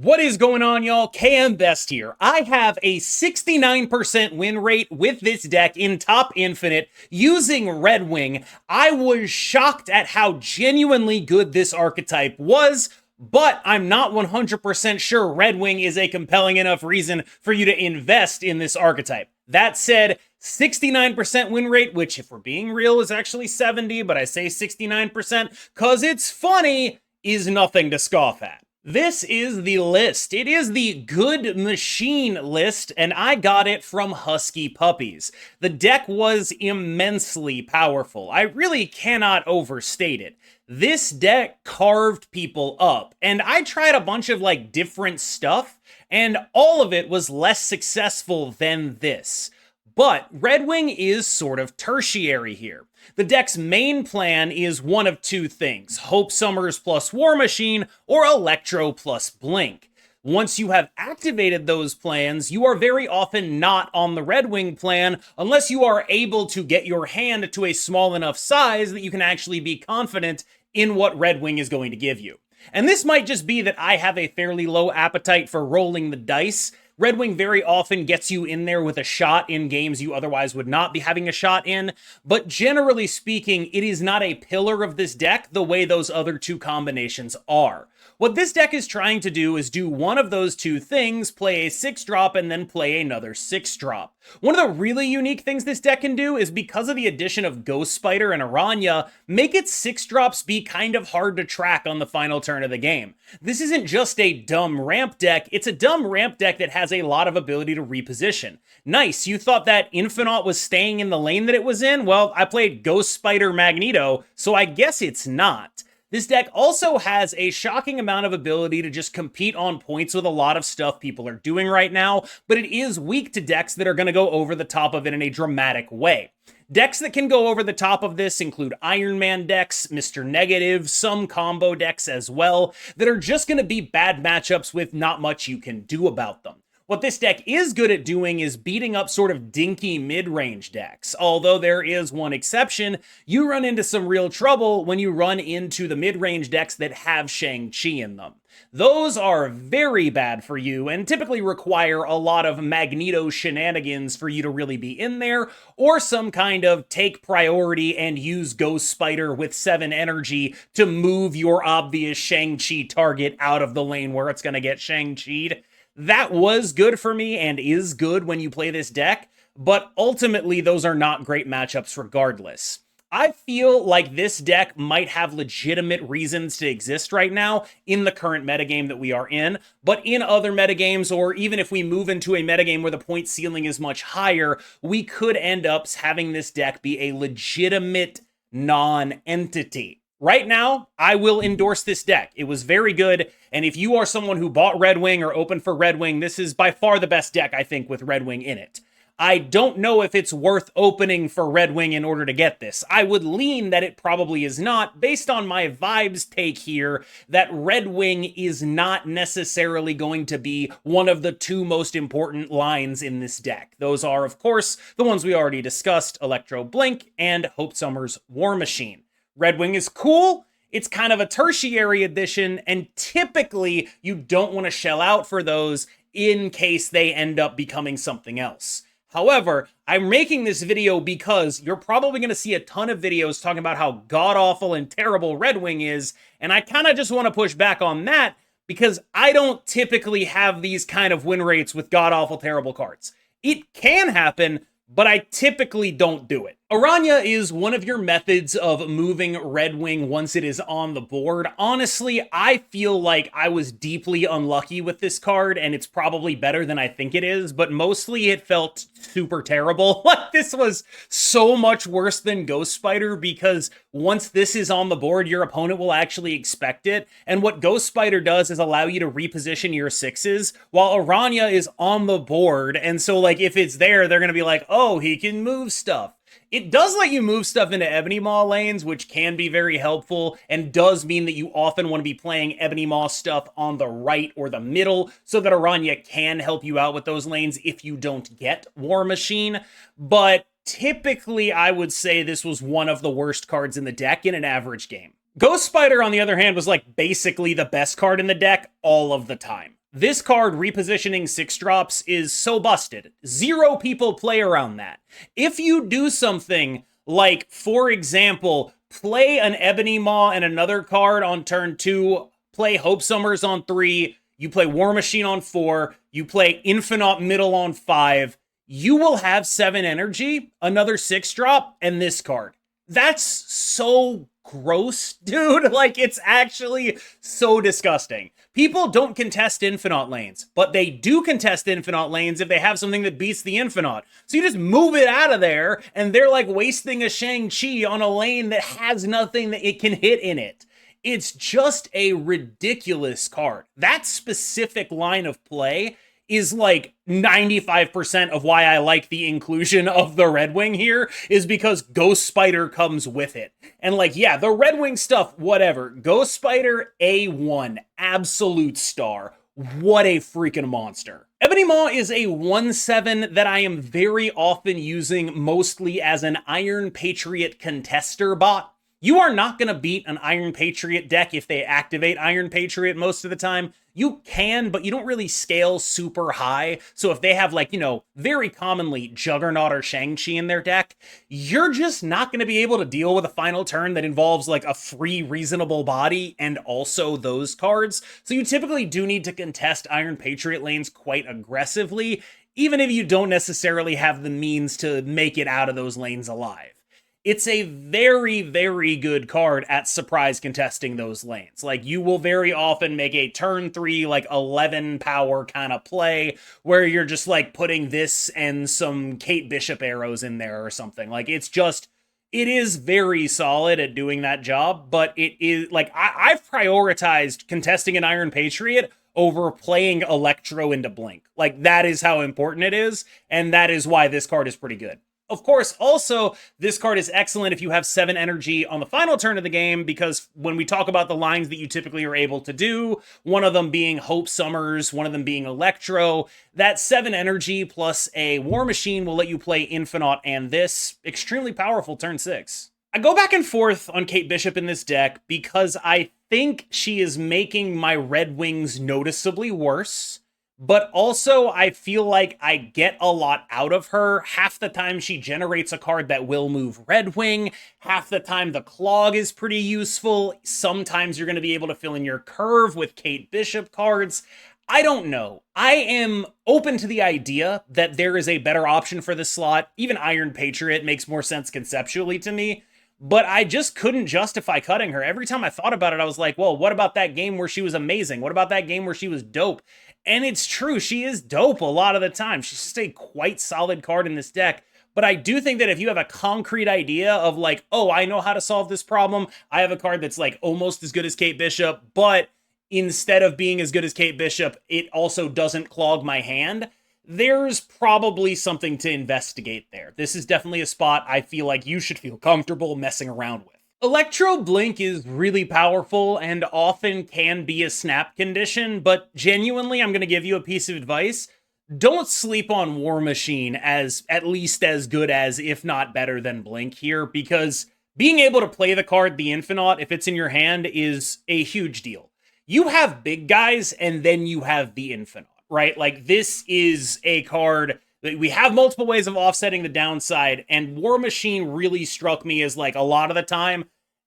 What is going on, y'all? KM Best here. I have a 69% win rate with this deck in top infinite using Redwing. I was shocked at how genuinely good this archetype was, but I'm not 100% sure Redwing is a compelling enough reason for you to invest in this archetype. That said, 69% win rate, which if we're being real is actually 70, but I say 69% because it's funny, is nothing to scoff at. This is the list. It is the Good Machine list, and I got it from Husky Puppies. The deck was immensely powerful. I really cannot overstate it. This deck carved people up, and I tried a bunch of different stuff, and all of it was less successful than this. But Redwing is sort of tertiary here. The deck's main plan is one of two things: Hope Summers plus War Machine or Electro plus Blink. Once you have activated those plans, you are very often not on the Redwing plan unless you are able to get your hand to a small enough size that you can actually be confident in what Redwing is going to give you. And this might just be that I have a fairly low appetite for rolling the dice. Redwing very often gets you in there with a shot in games you otherwise would not be having a shot in, but generally speaking, it is not a pillar of this deck the way those other two combinations are. What this deck is trying to do is do one of those two things: play a 6-drop and then play another 6-drop. One of the really unique things this deck can do is, because of the addition of Ghost Spider and Aranya, make its 6-drops be kind of hard to track on the final turn of the game. This isn't just a dumb ramp deck, it's a dumb ramp deck that has a lot of ability to reposition. Nice, you thought that infinaut was staying in the lane that it was in? Well, I played Ghost Spider Magneto, so I guess it's not. This deck also has a shocking amount of ability to just compete on points with a lot of stuff people are doing right now, but it is weak to decks that are going to go over the top of it in a dramatic way. Decks that can go over the top of this include Iron Man decks, Mr. Negative, some combo decks as well, that are just going to be bad matchups with not much you can do about them. What this deck is good at doing is beating up sort of dinky mid-range decks. Although there is one exception, you run into some real trouble when you run into the mid-range decks that have Shang-Chi in them. Those are very bad for you and typically require a lot of Magneto shenanigans for you to really be in there, or some kind of take priority and use Ghost Spider with 7 energy to move your obvious Shang-Chi target out of the lane where it's going to get Shang-Chi'd. That was good for me and is good when you play this deck, but ultimately those are not great matchups regardless. I feel like this deck might have legitimate reasons to exist right now in the current metagame that we are in, but in other metagames, or even if we move into a metagame where the point ceiling is much higher, we could end up having this deck be a legitimate non-entity. Right now, I will endorse this deck. It was very good, and if you are someone who bought Redwing or opened for Redwing, this is by far the best deck, I think, with Redwing in it. I don't know if it's worth opening for Redwing in order to get this. I would lean that it probably is not, based on my vibes take here, that Redwing is not necessarily going to be one of the two most important lines in this deck. Those are, of course, the ones we already discussed: Electro Blink and Hope Summers War Machine. Redwing is cool, it's kind of a tertiary edition, and typically you don't want to shell out for those in case they end up becoming something else. However, I'm making this video because you're probably going to see a ton of videos talking about how god-awful and terrible Redwing is, and I kind of just want to push back on that because I don't typically have these kind of win rates with god-awful terrible cards. It can happen, but I typically don't do it. Aranya is one of your methods of moving Redwing once it is on the board. Honestly, I feel like I was deeply unlucky with this card, and it's probably better than I think it is, but mostly it felt super terrible. Like, this was so much worse than Ghost Spider, because once this is on the board, your opponent will actually expect it, and what Ghost Spider does is allow you to reposition your 6s, while Aranya is on the board, and so, if it's there, they're gonna be like, oh, he can move stuff. It does let you move stuff into Ebony Maw lanes, which can be very helpful, and does mean that you often want to be playing Ebony Maw stuff on the right or the middle, so that Aranya can help you out with those lanes if you don't get War Machine. But typically, I would say this was one of the worst cards in the deck in an average game. Ghost Spider, on the other hand, was basically the best card in the deck all of the time. This card repositioning 6-drops is so busted. 0 people play around that. If you do something like, for example, play an Ebony Maw and another card on turn 2, play Hope Summers on 3, you play War Machine on 4, you play Infinaut Middle on 5, you will have 7 energy, another 6-drop, and this card. That's so gross, dude. Like, it's actually so disgusting. People don't contest infinaut lanes, but they do contest infinaut lanes if they have something that beats the infinaut. So you just move it out of there, and they're like wasting a Shang-Chi on a lane that has nothing that it can hit in it. It's just a ridiculous card. That specific line of play is like 95% of why I like the inclusion of the Redwing here, is because Ghost Spider comes with it. And like, yeah, the Redwing stuff, whatever. Ghost Spider, A1, absolute star. What a freaking monster. Ebony Maw is a 1/7 that I am very often using mostly as an Iron Patriot contester bot. You are not going to beat an Iron Patriot deck if they activate Iron Patriot most of the time. You can, but you don't really scale super high. So if they have, like, you know, very commonly Juggernaut or Shang-Chi in their deck, you're just not going to be able to deal with a final turn that involves like a free reasonable body and also those cards. So you typically do need to contest Iron Patriot lanes quite aggressively, even if you don't necessarily have the means to make it out of those lanes alive. It's a very, very good card at surprise contesting those lanes. Like, you will very often make a turn 3, like 11 power kind of play where you're just like putting this and some Kate Bishop arrows in there or something. Like, it's just, it is very solid at doing that job, but it is like, I've prioritized contesting an Iron Patriot over playing Electro into Blink. Like, that is how important it is, and that is why this card is pretty good. Of course, also, this card is excellent if you have 7 energy on the final turn of the game, because when we talk about the lines that you typically are able to do, one of them being Hope Summers, one of them being Electro, that 7 energy plus a War Machine will let you play Infinaut and this. Extremely powerful turn 6. I go back and forth on Kate Bishop in this deck because I think she is making my Redwings noticeably worse. But also, I feel like I get a lot out of her. Half the time she generates a card that will move Redwing. Half the time the Clog is pretty useful. Sometimes you're going to be able to fill in your curve with Kate Bishop cards. I don't know. I am open to the idea that there is a better option for this slot. Even Iron Patriot makes more sense conceptually to me. But I just couldn't justify cutting her. Every time I thought about it, I was like, well, what about that game where she was amazing? What about that game where she was dope? And it's true, she is dope a lot of the time. She's just a quite solid card in this deck. But I do think that if you have a concrete idea of like, oh, I know how to solve this problem, I have a card that's like almost as good as Kate Bishop, but instead of being as good as Kate Bishop, it also doesn't clog my hand, there's probably something to investigate there. This is definitely a spot I feel like you should feel comfortable messing around with. Electro Blink is really powerful and often can be a snap condition, but genuinely, I'm going to give you a piece of advice. Don't sleep on War Machine as at least as good as, if not better than Blink here, because being able to play the card, the Infinaut, if it's in your hand, is a huge deal. You have big guys, and then you have the Infinaut, right? Like, this is a card that we have multiple ways of offsetting the downside, and War Machine really struck me as, like, a lot of the time,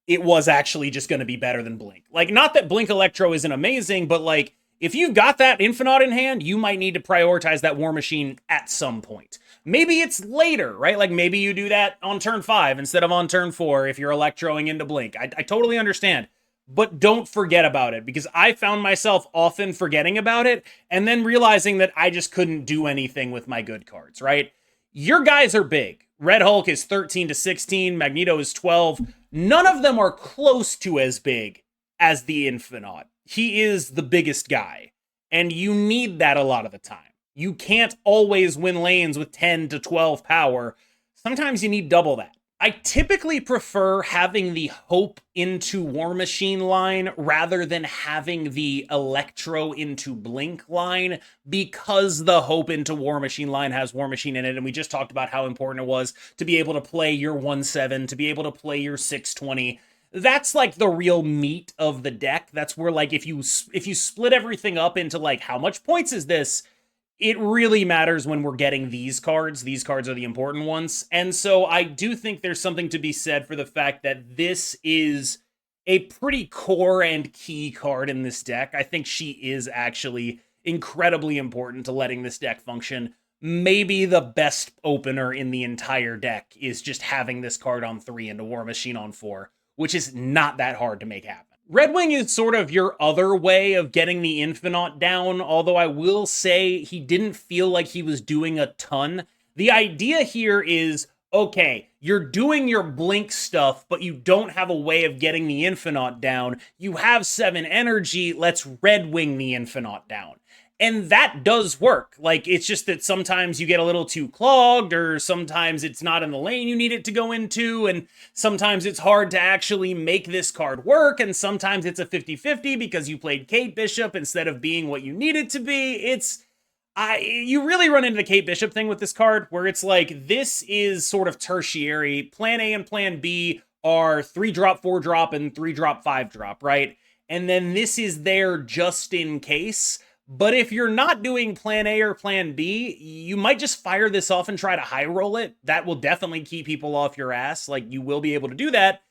it was actually just going to be better than Blink. Like, not that Blink Electro isn't amazing, but, like, if you've got that Infinaut in hand, you might need to prioritize that War Machine at some point. Maybe it's later, right? Like, maybe you do that on turn 5 instead of on turn 4 if you're Electroing into Blink. I totally understand. But don't forget about it, because I found myself often forgetting about it and then realizing that I just couldn't do anything with my good cards, right? Your guys are big. Red Hulk is 13 to 16. Magneto is 12. None of them are close to as big as the Infinaut. He is the biggest guy, and you need that a lot of the time. You can't always win lanes with 10 to 12 power. Sometimes you need double that. I typically prefer having the Hope into War Machine line rather than having the Electro into Blink line, because the Hope into War Machine line has War Machine in it, and we just talked about how important it was to be able to play your 1/7, to be able to play your 6/20. that's like the real meat of the deck. That's where like if you split everything up into like how much points is this, it really matters when we're getting these cards. These cards are the important ones. And so I do think there's something to be said for the fact that this is a pretty core and key card in this deck. I think she is actually incredibly important to letting this deck function. Maybe the best opener in the entire deck is just having this card on 3 and a War Machine on 4, which is not that hard to make happen. Redwing is sort of your other way of getting the infinaut down, although I will say he didn't feel like he was doing a ton. The idea here is, okay, you're doing your blink stuff, but you don't have a way of getting the infinaut down. You have 7 energy, let's Redwing the infinaut down. And that does work. Like, it's just that sometimes you get a little too clogged, or sometimes it's not in the lane you need it to go into, and sometimes it's hard to actually make this card work, and sometimes it's a 50-50 because you played Kate Bishop instead of being what you need it to be. You really run into the Kate Bishop thing with this card, where it's like, this is sort of tertiary. Plan A and Plan B are 3-drop, 4-drop, and 3-drop, 5-drop, right? And then this is there just in case. But if you're not doing Plan A or Plan B, you might just fire this off and try to high roll it. That will definitely keep people off your ass. Like, you will be able to do that.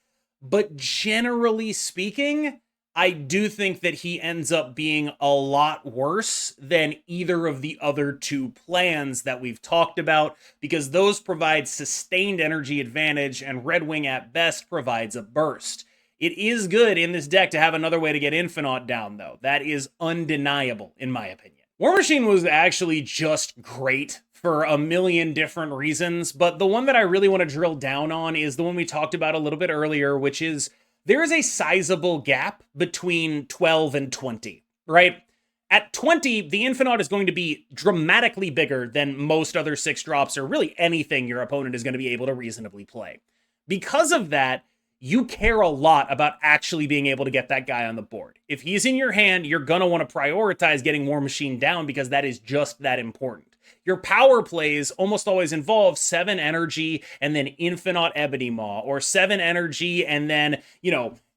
But generally speaking, I do think that he ends up being a lot worse than either of the other two plans that we've talked about, because those provide sustained energy advantage, and Redwing at best provides a burst. It is good in this deck to have another way to get infinaut down, though. That is undeniable, in my opinion. War Machine was actually just great for a million different reasons, but the one that I really want to drill down on is the one we talked about a little bit earlier, which is there is a sizable gap between 12 and 20, right? At 20, the infinaut is going to be dramatically bigger than most other 6-drops, or really anything your opponent is going to be able to reasonably play. Because of that, you care a lot about actually being able to get that guy on the board. If he's in your hand, you're going to want to prioritize getting War Machine down, because that is just that important. Your power plays almost always involve 7 energy and then infinaut Ebony Maw, or 7 energy and then,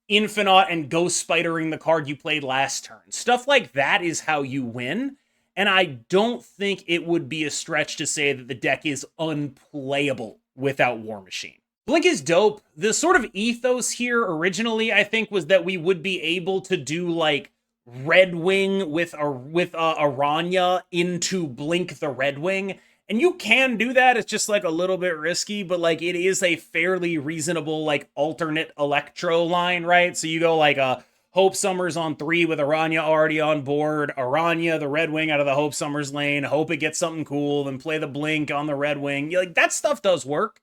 infinaut and ghost spidering the card you played last turn. Stuff like that is how you win. And I don't think it would be a stretch to say that the deck is unplayable without War Machine. Blink is dope. The sort of ethos here originally, I think, was that we would be able to do like Redwing with Aranya into Blink the Redwing. And you can do that. It's just like a little bit risky, but like it is a fairly reasonable like alternate Electro line, right? So you go like Hope Summers on 3 with Aranya already on board, Aranya the Redwing out of the Hope Summers lane, hope it gets something cool, then play the Blink on the Redwing. Like, that stuff does work.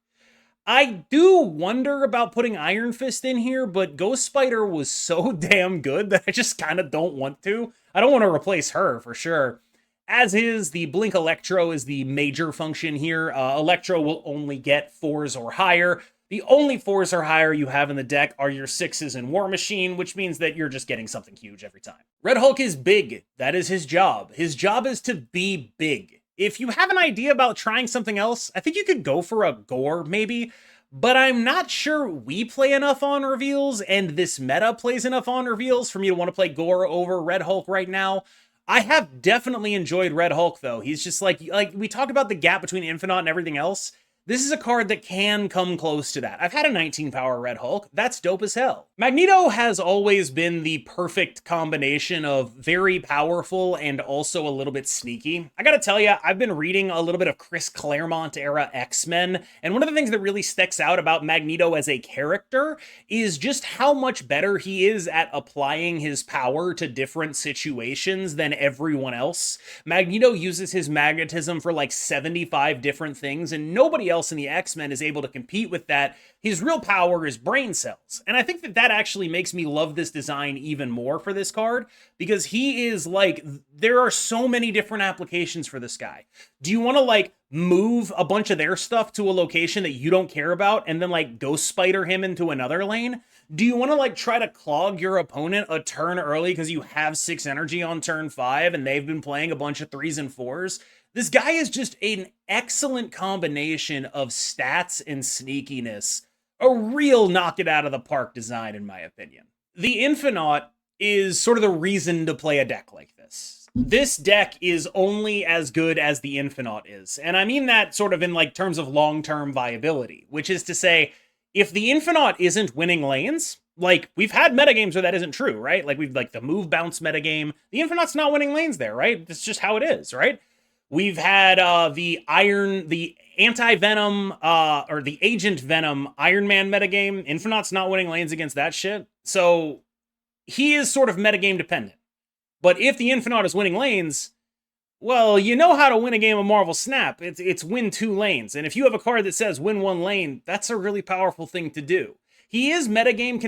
I do wonder about putting Iron Fist in here, but Ghost Spider was so damn good that I just kind of don't want to. I don't want to replace her, for sure. As is, the Blink Electro is the major function here. Electro will only get 4s or higher. The only 4s or higher you have in the deck are your 6s in War Machine, which means that you're just getting something huge every time. Red Hulk is big. That is his job. His job is to be big. If you have an idea about trying something else, I think you could go for a Gore, maybe. But I'm not sure we play enough on reveals, and this meta plays enough on reveals for me to want to play Gore over Red Hulk right now. I have definitely enjoyed Red Hulk, though. He's just like we talked about the gap between infinaut and everything else. This is a card that can come close to that. I've had a 19 power Red Hulk. That's dope as hell. Magneto has always been the perfect combination of very powerful and also a little bit sneaky. I gotta tell you, I've been reading a little bit of Chris Claremont era X-Men, and one of the things that really sticks out about Magneto as a character is just how much better he is at applying his power to different situations than everyone else. Magneto uses his magnetism for like 75 different things, and nobody else in the X-Men is able to compete with that. His real power is brain cells. And I think that actually makes me love this design even more for this card, because he is like, there are so many different applications for this guy. Do you want to like move a bunch of their stuff to a location that you don't care about and then like Ghost Spider him into another lane? Do you want to like try to clog your opponent a turn early because you have 6 energy on turn 5 and they've been playing a bunch of 3s and 4s? This guy is just an excellent combination of stats and sneakiness a real knock it out of the park design, in my opinion. The infinaut is sort of the reason to play a deck like this. This deck is only as good as the infinaut is. And I mean that sort of in like terms of long-term viability, which is to say, if the infinaut isn't winning lanes, like we've had metagames where that isn't true, right? Like we've like the move bounce metagame, the infinaut's not winning lanes there, right? That's just how it is, right? We've had the anti-venom, or the agent venom Iron Man metagame. Infinaut's not winning lanes against that shit. So he is sort of metagame dependent. But if the infinaut is winning lanes, well, you know how to win a game of Marvel Snap. It's win 2 lanes. And if you have a card that says win 1 lane, that's a really powerful thing to do. He is metagame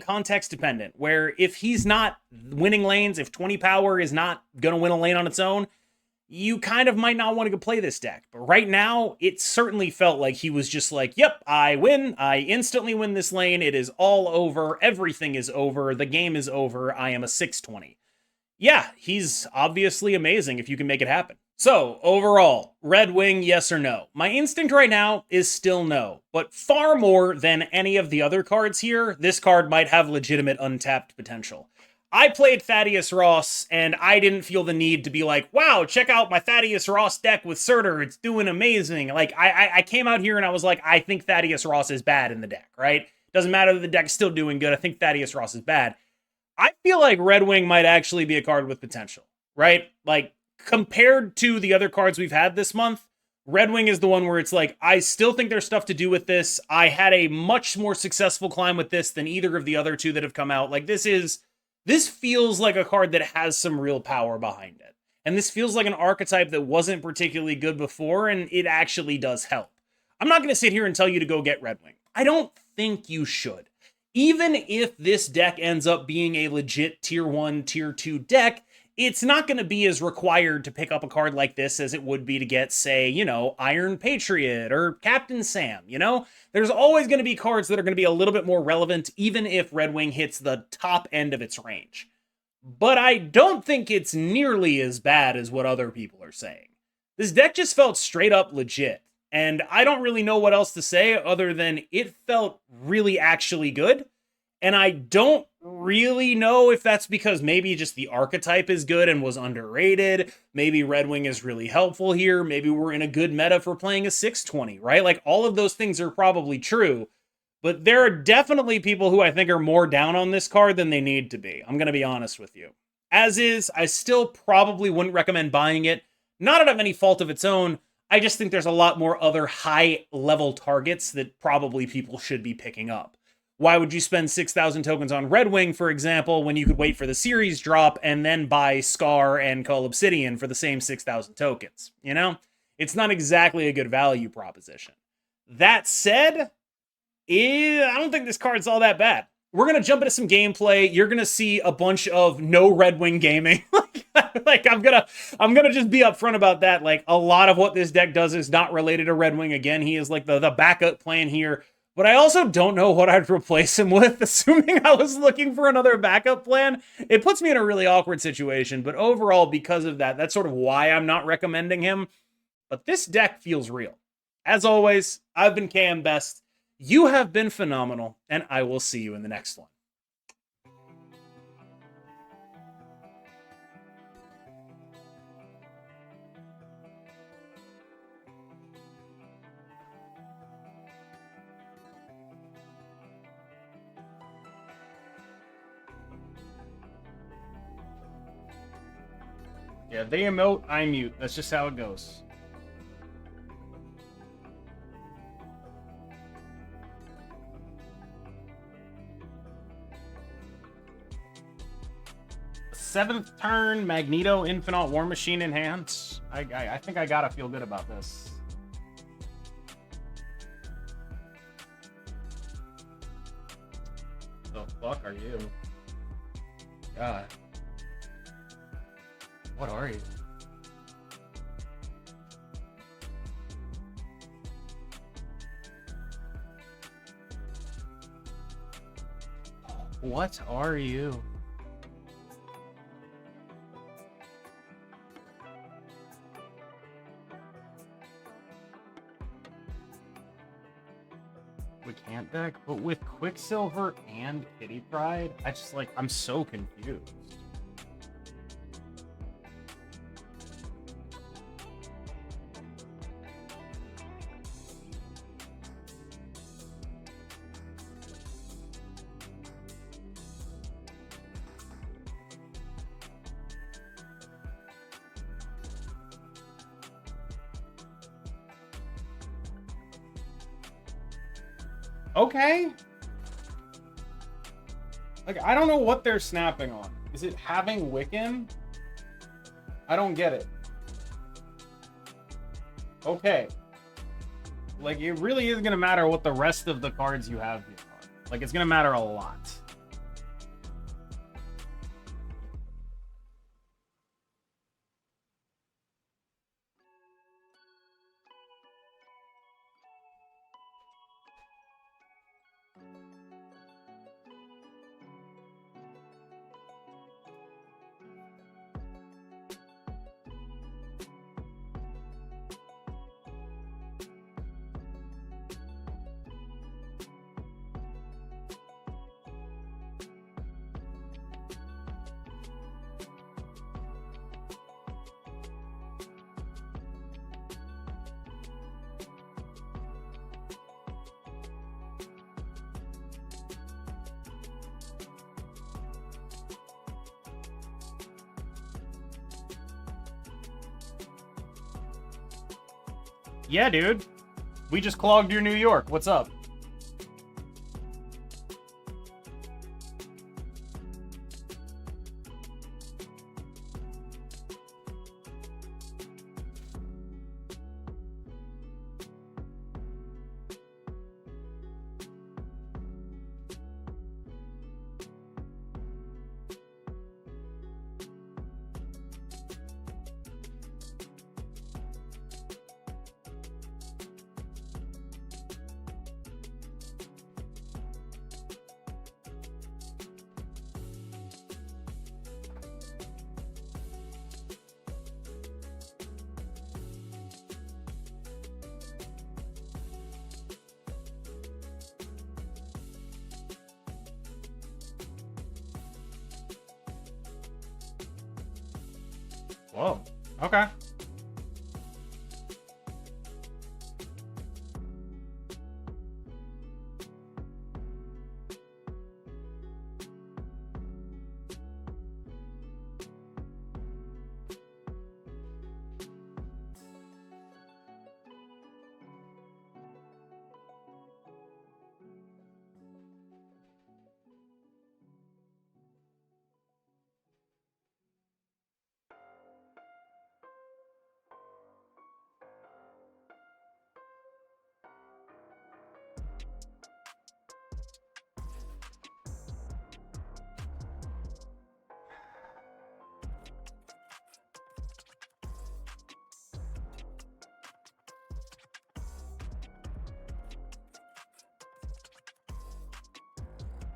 context dependent, where if he's not winning lanes, if 20 power is not going to win a lane on its own, you kind of might not want to play this deck. But right now, it certainly felt like he was just like, yep, I win. I instantly win this lane. It is all over. Everything is over. The game is over. I am a 620. Yeah, he's obviously amazing if you can make it happen. So, overall, Redwing, yes or no? My instinct right now is still no, but far more than any of the other cards here, this card might have legitimate untapped potential. I played Thaddeus Ross, and I didn't feel the need to be like, wow, check out my Thaddeus Ross deck with Surtur, it's doing amazing. Like, I came out here and I was like, I think Thaddeus Ross is bad in the deck, right? Doesn't matter that the deck's still doing good, I think Thaddeus Ross is bad. I feel like Redwing might actually be a card with potential, right? Like, compared to the other cards we've had this month, Redwing is the one where it's like, I still think there's stuff to do with this. I had a much more successful climb with this than either of the other two that have come out. Like, this feels like a card that has some real power behind it. And this feels like an archetype that wasn't particularly good before, and it actually does help. I'm not going to sit here and tell you to go get Redwing. I don't think you should. Even if this deck ends up being a legit tier 1, tier 2 deck, it's not going to be as required to pick up a card like this as it would be to get, say, you know, Iron Patriot or Captain Sam, you know? There's always going to be cards that are going to be a little bit more relevant, even if Redwing hits the top end of its range. But I don't think it's nearly as bad as what other people are saying. This deck just felt straight up legit, and I don't really know what else to say other than it felt really actually good. And I don't really know if that's because maybe just the archetype is good and was underrated. Maybe Redwing is really helpful here. Maybe we're in a good meta for playing a 620, right? Like, all of those things are probably true. But there are definitely people who I think are more down on this card than they need to be. I'm going to be honest with you. As is, I still probably wouldn't recommend buying it. Not out of any fault of its own. I just think there's a lot more other high-level targets that probably people should be picking up. Why would you spend 6,000 tokens on Redwing, for example, when you could wait for the series drop and then buy Scar and Cull Obsidian for the same 6,000 tokens? You know? It's not exactly a good value proposition. That said, I don't think this card's all that bad. We're going to jump into some gameplay. You're going to see a bunch of no Redwing gaming. Like, I'm gonna just be upfront about that. Like, a lot of what this deck does is not related to Redwing. Again, he is like the backup plan here. But I also don't know what I'd replace him with, assuming I was looking for another backup plan. It puts me in a really awkward situation, but overall, because of that, that's sort of why I'm not recommending him. But this deck feels real. As always, I've been KM Best. You have been phenomenal, and I will see you in the next one. Yeah, they emote, I mute. That's just how it goes. Seventh turn, Magneto, Infinaut, War Machine in hand. I think I gotta feel good about this. The fuck are you? God. What are you? What are you? We can't deck, but with Quicksilver and Kitty Pride, I just like, I'm so confused. Okay. Like, I don't know what they're snapping on. Is it having Wiccan? I don't get it. Okay. Like, it really is gonna matter what the rest of the cards you have here are. Like, it's gonna matter a lot. Yeah, dude. We just clogged your New York. What's up? Whoa. Okay.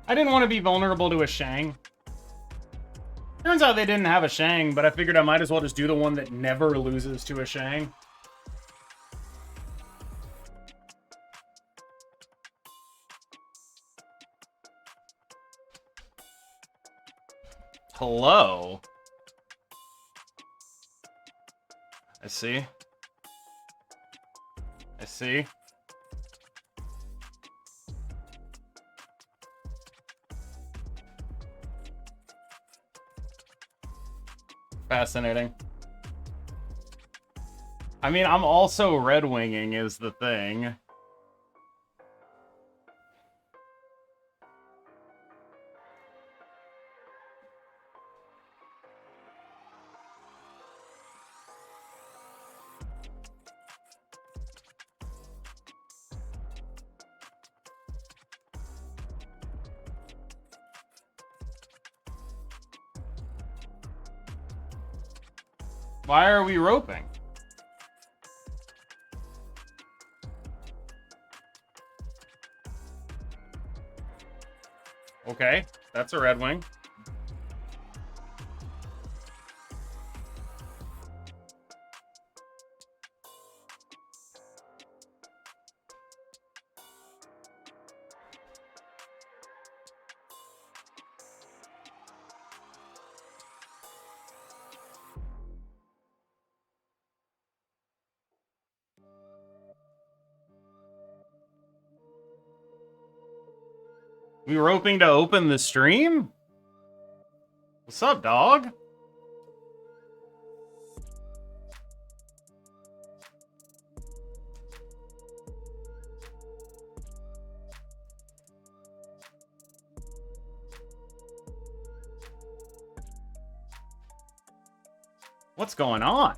I didn't want to be vulnerable to a Shang. Turns out they didn't have a Shang, but I figured I might as well just do the one that never loses to a Shang. Hello? I see. I see. Fascinating. I mean, I'm also Redwinging is the thing. Why are we roping? Okay, that's a Redwing. We were hoping to open the stream? What's up, dog? What's going on?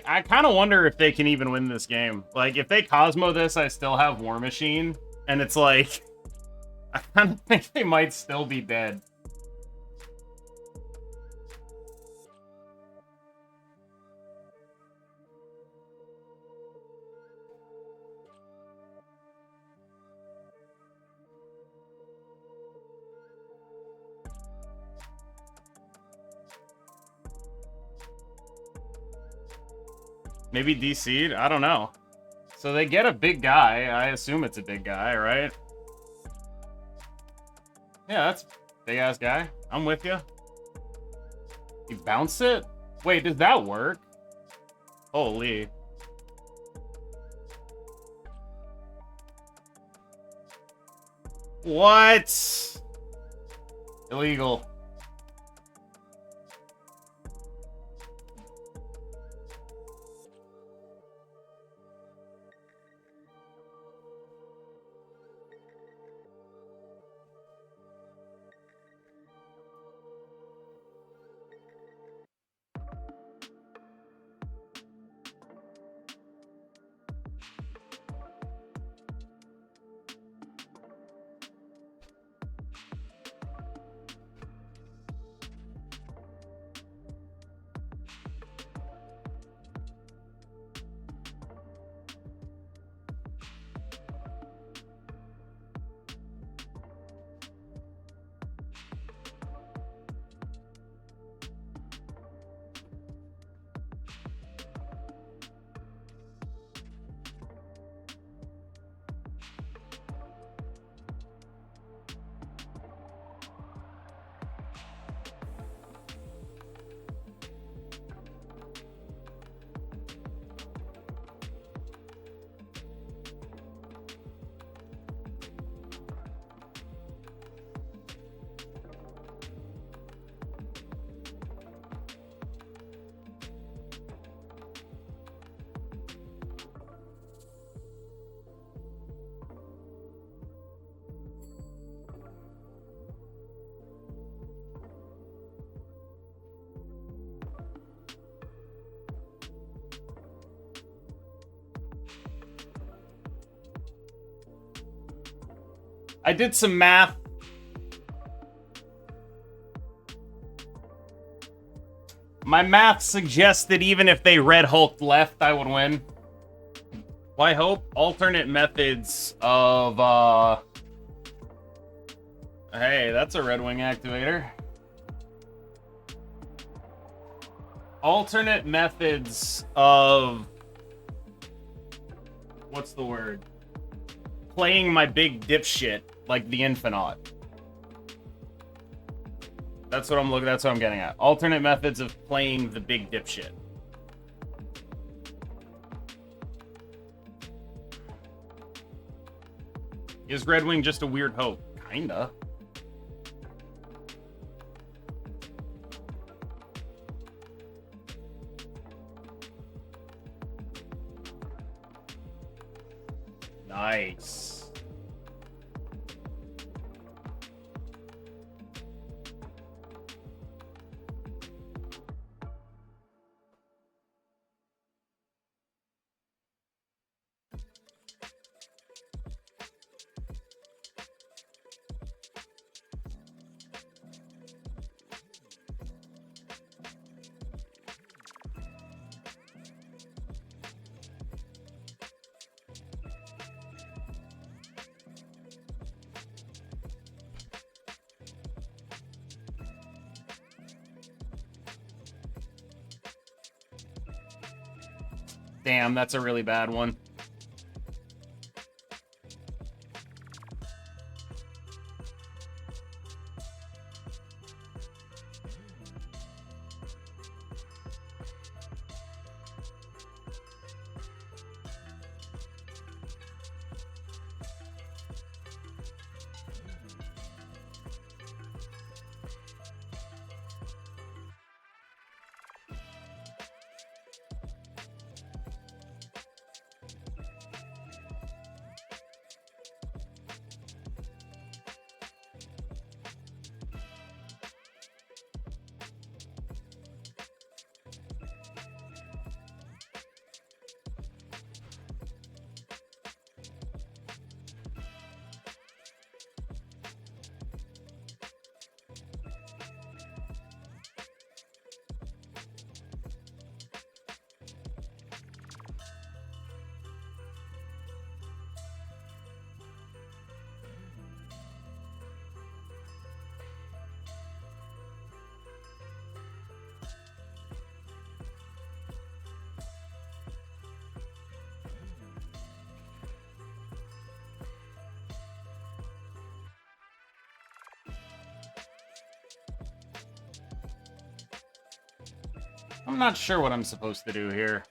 I kind of wonder if they can even win this game. Like, if they Cosmo this, I still have War Machine, and it's like, I kind of think they might still be dead. Maybe DC'd? I don't know. So they get a big guy. I assume it's a big guy, right? Yeah, that's a big-ass guy. I'm with you. You bounce it? Wait, does that work? Holy. What? Illegal. I did some math. My math suggests that even if they Red Hulk left, I would win. Well, I hope alternate methods of, Hey, that's a Redwing activator. Alternate methods of... What's the word? Playing my big dipshit, like the infinaut. That's what I'm looking. That's what I'm getting at. Alternate methods of playing the big dipshit. Is Redwing just a weird hope? Kinda. Nice. Damn, that's a really bad one. I'm not sure what I'm supposed to do here.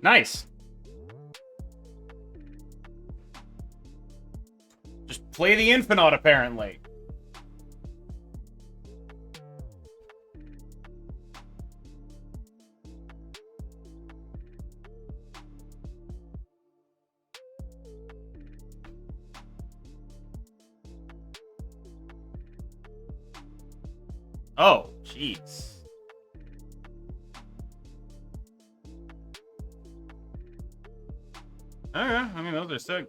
Nice. Just play the infinaut, apparently. Oh, jeez. Okay, I mean, those are sick.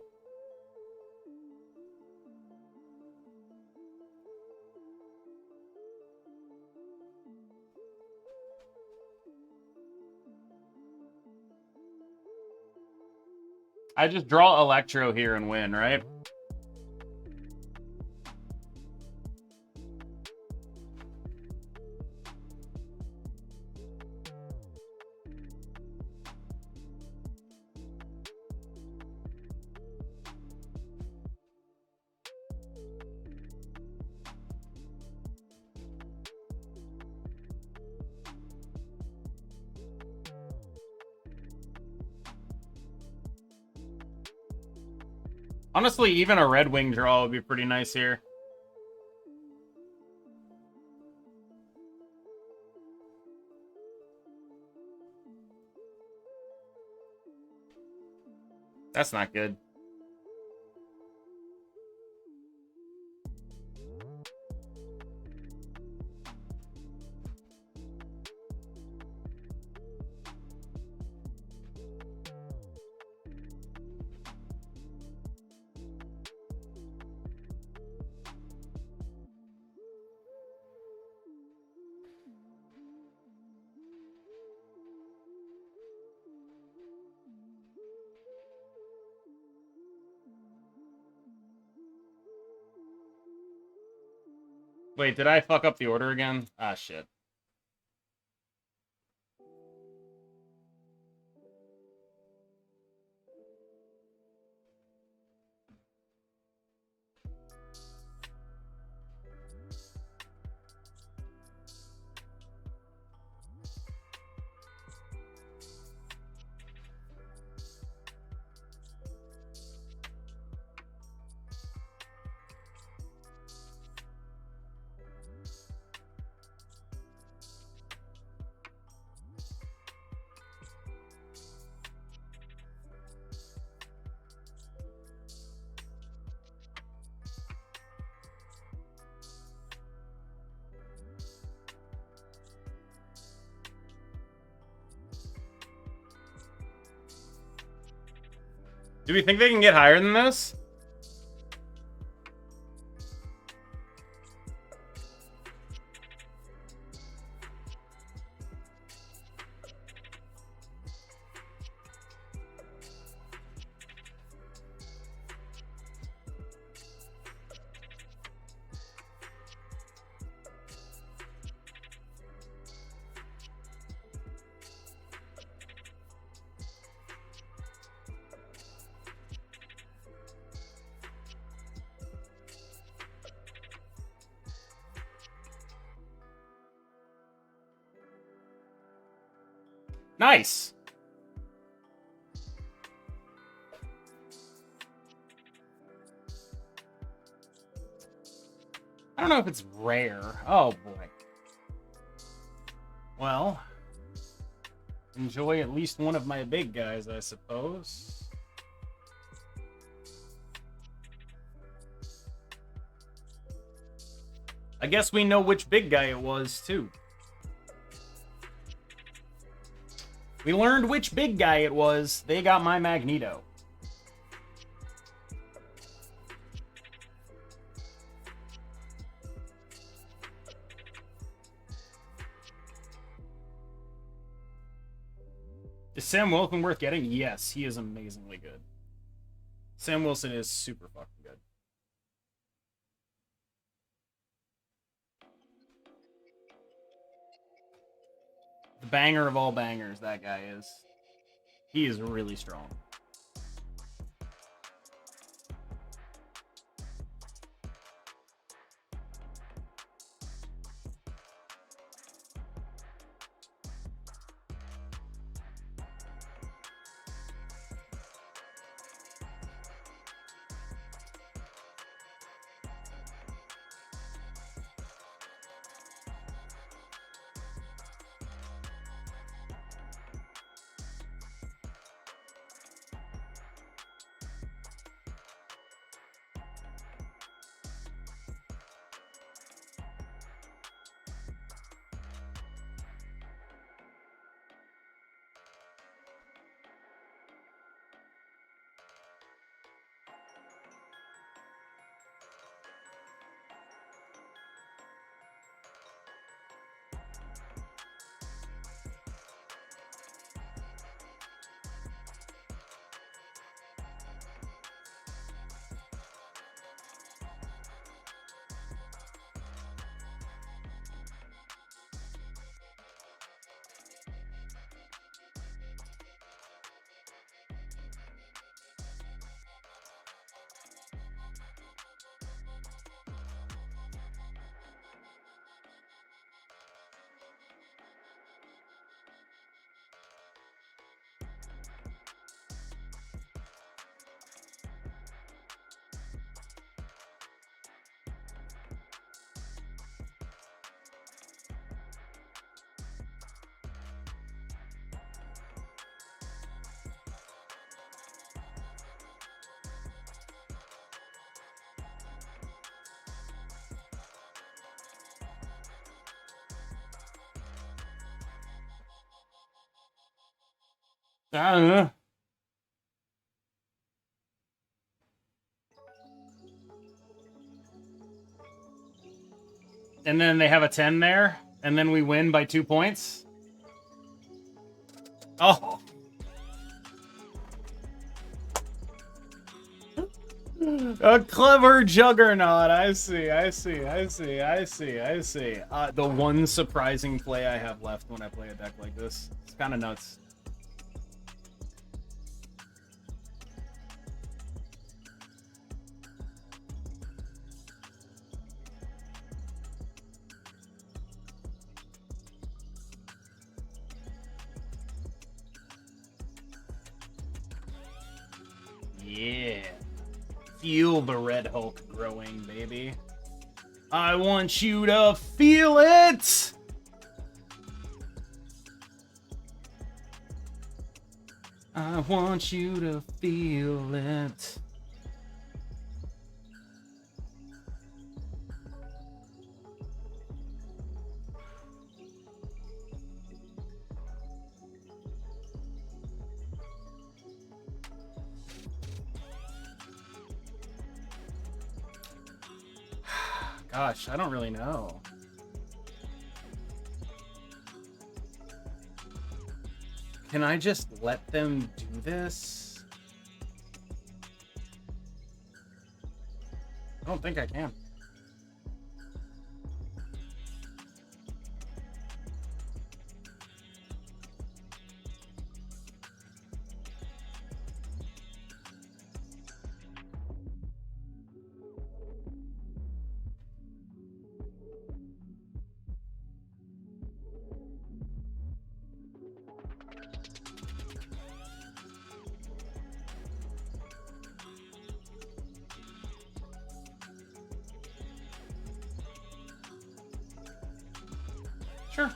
I just draw Electro here and win, right? Honestly, even a Redwing draw would be pretty nice here. That's not good. Wait, did I fuck up the order again? Ah, shit. Do we think they can get higher than this? Nice. I don't know if it's rare. Oh, boy. Well, enjoy at least one of my big guys, I suppose. I guess we know which big guy it was, too. We learned which big guy it was. They got my Magneto. Is Sam Wilson worth getting? Yes, he is amazingly good. Sam Wilson is super fucking good. The banger of all bangers, that guy is. He is really strong. I don't know. And then they have a 10 there, and then we win by 2 points. Oh. A clever juggernaut. I see. The one surprising play I have left when I play a deck like this. It's kind of nuts. Yeah. Feel the Red Hulk growing, baby. I want you to feel it! I want you to feel it. Gosh, I don't really know. Can I just let them do this? I don't think I can. Sure.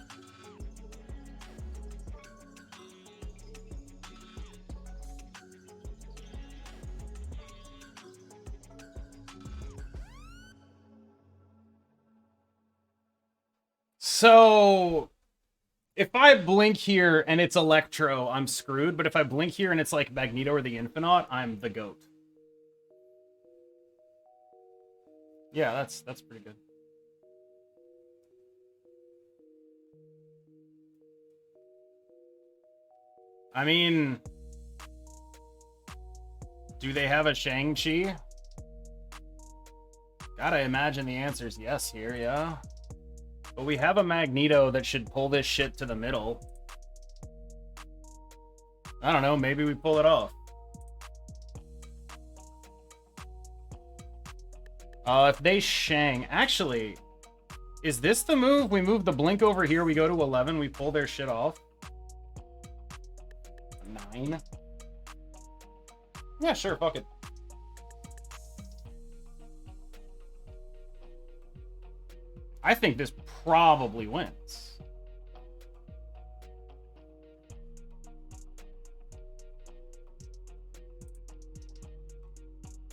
So, if I blink here and it's Electro, I'm screwed. But if I blink here and it's like Magneto or the Infinaut, I'm the GOAT. Yeah, that's pretty good. I mean, do they have a Shang-Chi? Gotta imagine the answer is yes here, yeah. But we have a Magneto that should pull this shit to the middle. I don't know, maybe we pull it off. If they Shang... Actually, is this the move? We move the blink over here, we go to 11, we pull their shit off. 9. Yeah, sure, fuck it. I think this probably wins.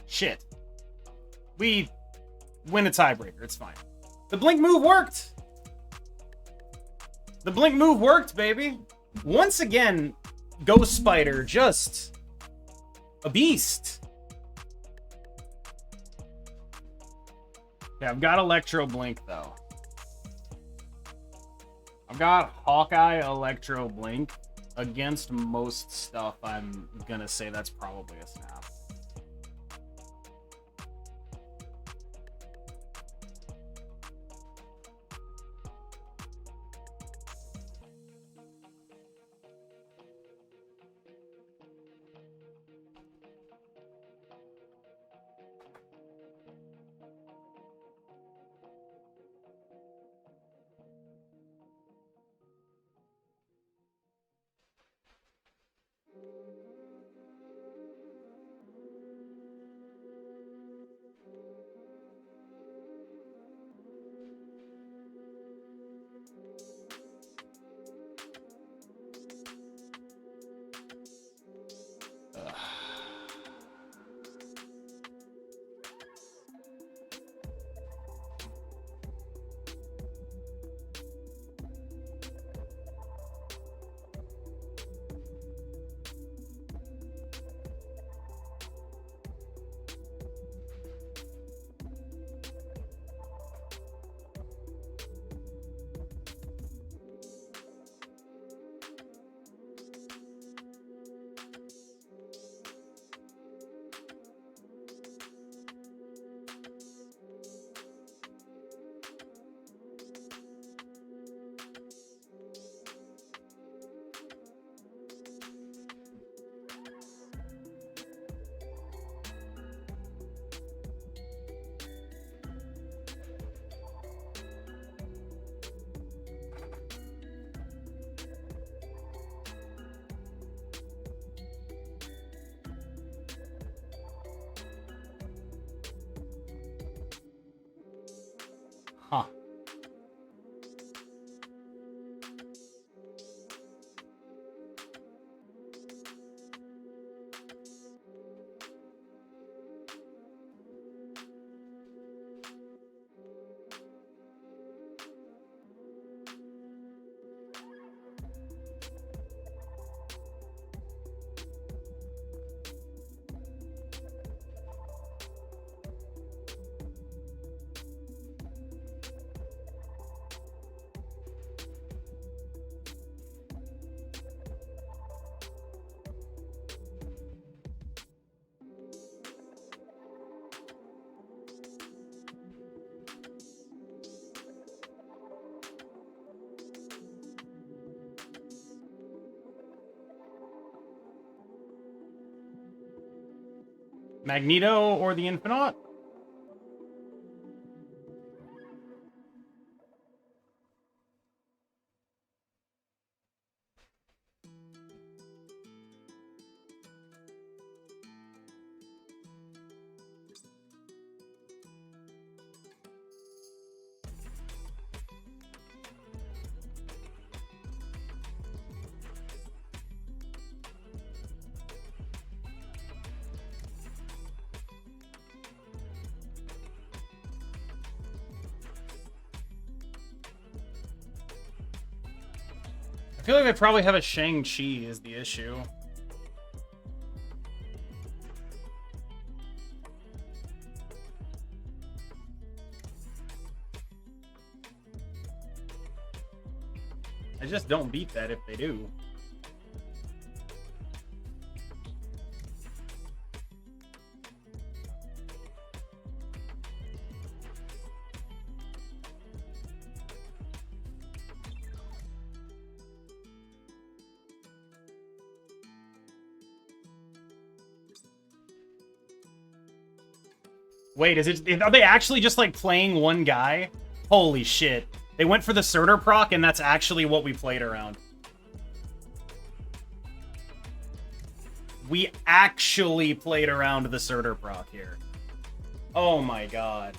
Shit. We win a tiebreaker. It's fine. The blink move worked. The blink move worked, baby. Once again, Ghost Spider, just a beast. Okay, I've got Electro Blink, though. I've got Hawkeye Electro Blink. Against most stuff, I'm gonna say that's probably a snap. Huh. Magneto or the Infinaut? I feel like they probably have a Shang-Chi is the issue. I just don't beat that if they do. Wait, are they actually just, like, playing one guy? Holy shit. They went for the Surtur proc, and that's actually what we played around. We actually played around the Surtur proc here. Oh my god.